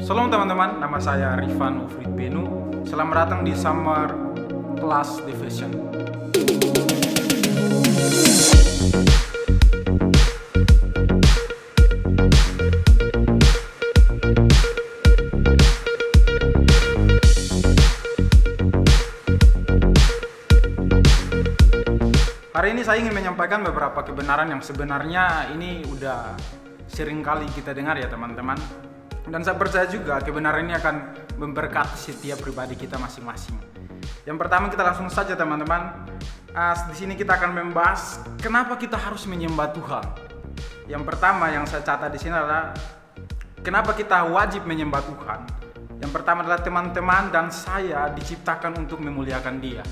Shalom teman-teman, nama saya Rifan Ufrid Benu. Selamat datang di Summer Class Division. Hari ini saya ingin menyampaikan beberapa kebenaran yang sebenarnya ini udah sering kali kita dengar ya teman-teman. Dan saya percaya juga kebenaran ini akan memberkati setiap pribadi kita masing-masing. Yang pertama kita langsung saja teman-teman. Di sini kita akan membahas kenapa kita harus menyembah Tuhan. Yang pertama yang saya catat di sini adalah kenapa kita wajib menyembah Tuhan. Yang pertama adalah teman-teman dan saya diciptakan untuk memuliakan Dia.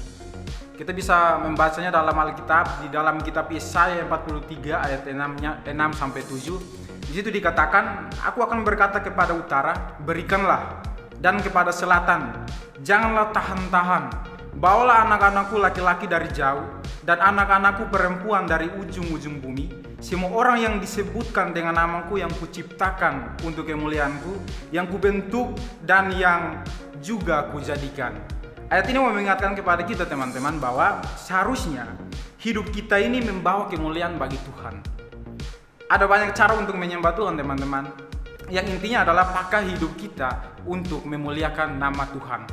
Kita bisa membacanya dalam Alkitab, di dalam kitab Yesaya 43 ayat 6 sampai 7. Di situ dikatakan, aku akan berkata kepada utara, berikanlah, dan kepada selatan, janganlah tahan-tahan. Bawalah anak-anakku laki-laki dari jauh, dan anak-anakku perempuan dari ujung-ujung bumi. Semua orang yang disebutkan dengan namaku yang kuciptakan untuk kemuliaanku, yang kubentuk dan yang juga kujadikan. Ayat ini mau mengingatkan kepada kita teman-teman bahwa seharusnya hidup kita ini membawa kemuliaan bagi Tuhan. Ada banyak cara untuk menyembah Tuhan teman-teman. Yang intinya adalah pakai hidup kita untuk memuliakan nama Tuhan.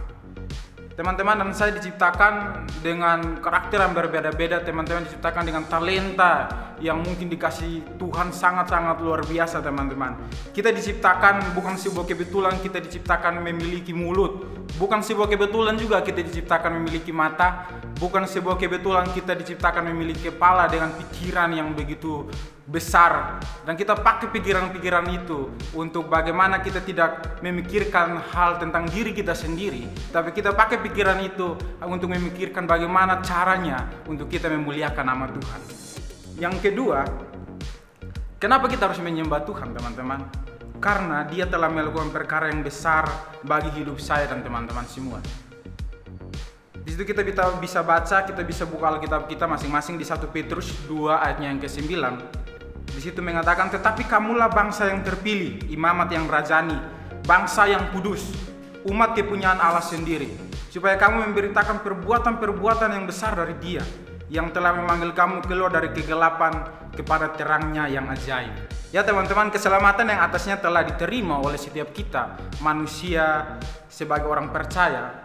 Teman-teman dan saya diciptakan dengan karakter yang berbeda-beda. Teman-teman diciptakan dengan talenta yang mungkin dikasih Tuhan sangat-sangat luar biasa teman-teman. Kita diciptakan bukan sebuah kebetulan kita diciptakan memiliki mulut. Bukan sebuah kebetulan juga kita diciptakan memiliki mata. Bukan sebuah kebetulan kita diciptakan memiliki kepala dengan pikiran yang begitu besar. Dan kita pakai pikiran-pikiran itu untuk bagaimana kita tidak memikirkan hal tentang diri kita sendiri, tapi kita pakai pikiran itu untuk memikirkan bagaimana caranya untuk kita memuliakan nama Tuhan. Yang kedua, kenapa kita harus menyembah Tuhan teman-teman? Karena Dia telah melakukan perkara yang besar bagi hidup saya dan teman-teman semua. Di situ kita bisa baca, kita bisa buka Alkitab kita masing-masing di 1 Petrus 2 ayatnya yang ke-9. Di situ mengatakan, tetapi kamulah bangsa yang terpilih, imamat yang rajani, bangsa yang kudus, umat kepunyaan Allah sendiri, supaya kamu memberitakan perbuatan-perbuatan yang besar dari Dia, yang telah memanggil kamu keluar dari kegelapan kepada terangnya yang ajaib. Ya teman-teman, keselamatan yang atasnya telah diterima oleh setiap kita, manusia sebagai orang percaya.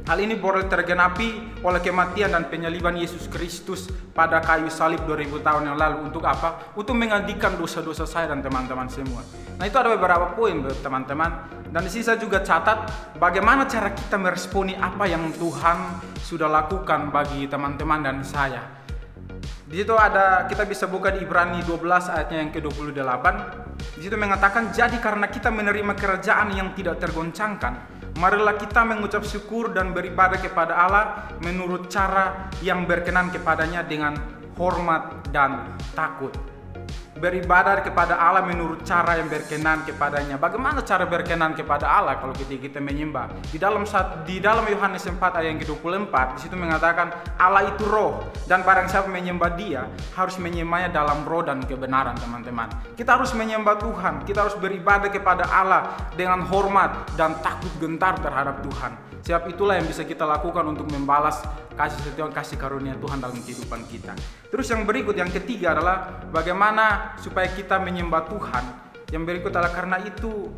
Hal ini boleh tergenapi oleh kematian dan penyaliban Yesus Kristus pada kayu salib 2000 tahun yang lalu. Untuk apa? Untuk menggantikan dosa-dosa saya dan teman-teman semua. Nah itu ada beberapa poin teman-teman. Dan di sini saya juga catat bagaimana cara kita meresponi apa yang Tuhan sudah lakukan bagi teman-teman dan saya. Di situ ada, kita bisa buka di Ibrani 12 ayatnya yang ke-28. Di situ mengatakan, jadi karena kita menerima kerajaan yang tidak tergoncangkan, marilah kita mengucap syukur dan beribadah kepada Allah menurut cara yang berkenan kepadanya dengan hormat dan takut. Beribadah kepada Allah menurut cara yang berkenan kepadanya. Bagaimana cara berkenan kepada Allah kalau kita menyembah? Di dalam Yohanes 4 ayat yang ke-24 di situ mengatakan Allah itu roh dan barang siapa menyembah Dia harus menyembahnya dalam roh dan kebenaran teman-teman. Kita harus menyembah Tuhan, kita harus beribadah kepada Allah dengan hormat dan takut gentar terhadap Tuhan. Sebab itulah yang bisa kita lakukan untuk membalas kasih setia kasih karunia Tuhan dalam kehidupan kita. Terus yang berikut, yang ketiga adalah bagaimana supaya kita menyembah Tuhan. Yang berikut adalah karena itu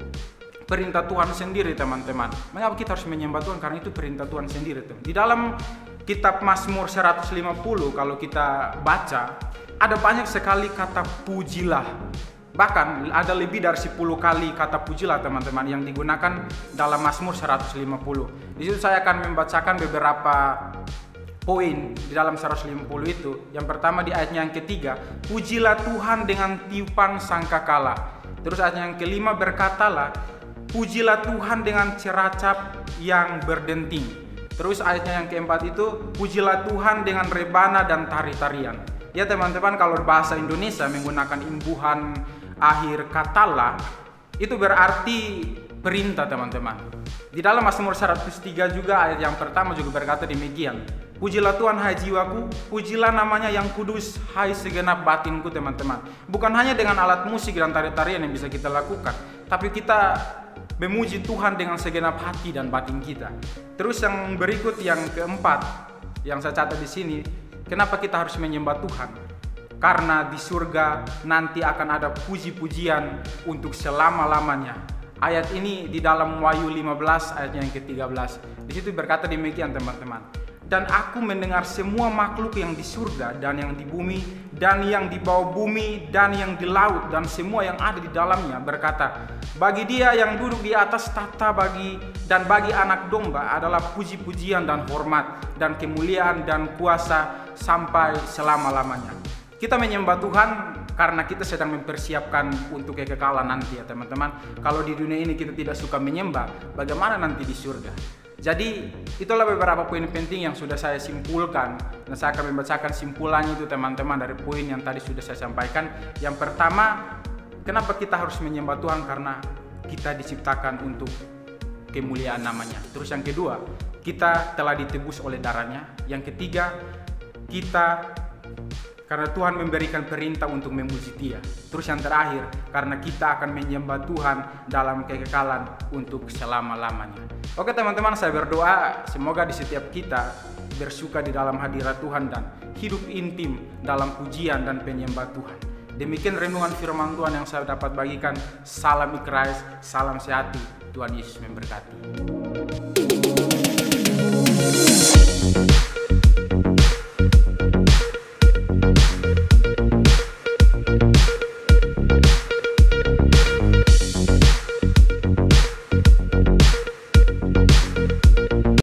perintah Tuhan sendiri teman-teman. Mengapa kita harus menyembah Tuhan? Karena itu perintah Tuhan sendiri. Di dalam kitab Mazmur 150 kalau kita baca, ada banyak sekali kata pujilah. Bahkan ada lebih dari 10 kali kata pujilah teman-teman yang digunakan dalam Mazmur 150. Di situ saya akan membacakan beberapa poin di dalam 150 itu. Yang pertama di ayatnya yang ketiga, pujilah Tuhan dengan tiupan sangkakala. Terus ayatnya yang kelima berkatalah, pujilah Tuhan dengan ceracap yang berdenting. Terus ayatnya yang keempat itu, pujilah Tuhan dengan rebana dan tari-tarian. Ya teman-teman, kalau bahasa Indonesia menggunakan imbuhan akhir kata lah, itu berarti perintah teman-teman. Di dalam Mazmur 103 juga ayat yang pertama juga berkata demikian. Pujilah Tuhan hai jiwaku, pujilah namanya yang kudus hai segenap batinku teman-teman. Bukan hanya dengan alat musik dan tari-tarian yang bisa kita lakukan, tapi kita memuji Tuhan dengan segenap hati dan batin kita. Terus yang berikut, yang keempat, yang saya catat di sini, kenapa kita harus menyembah Tuhan? Karena di surga nanti akan ada puji-pujian untuk selama-lamanya. Ayat ini di dalam Wahyu 15 ayat yang ke-13. Di situ berkata demikian, teman-teman. Dan aku mendengar semua makhluk yang di surga dan yang di bumi dan yang di bawah bumi dan yang di laut dan semua yang ada di dalamnya berkata, bagi Dia yang duduk di atas tahta bagi anak domba adalah puji-pujian dan hormat dan kemuliaan dan kuasa sampai selama-lamanya. Kita menyembah Tuhan karena kita sedang mempersiapkan untuk kekekalan nanti ya teman-teman. Kalau di dunia ini kita tidak suka menyembah, bagaimana nanti di surga? Jadi itulah beberapa poin penting yang sudah saya simpulkan, dan saya akan membacakan simpulannya itu teman-teman dari poin yang tadi sudah saya sampaikan. Yang pertama, kenapa kita harus menyembah Tuhan? Karena kita diciptakan untuk kemuliaan namanya. Terus yang kedua, kita telah ditebus oleh darahnya. Yang ketiga, karena Tuhan memberikan perintah untuk memuji Dia. Terus yang terakhir, karena kita akan menyembah Tuhan dalam kekekalan untuk selama-lamanya. Oke teman-teman, saya berdoa semoga di setiap kita bersuka di dalam hadirat Tuhan dan hidup intim dalam pujian dan penyembah Tuhan. Demikian renungan firman Tuhan yang saya dapat bagikan. Salam Ikrais, salam sehati. Tuhan Yesus memberkati.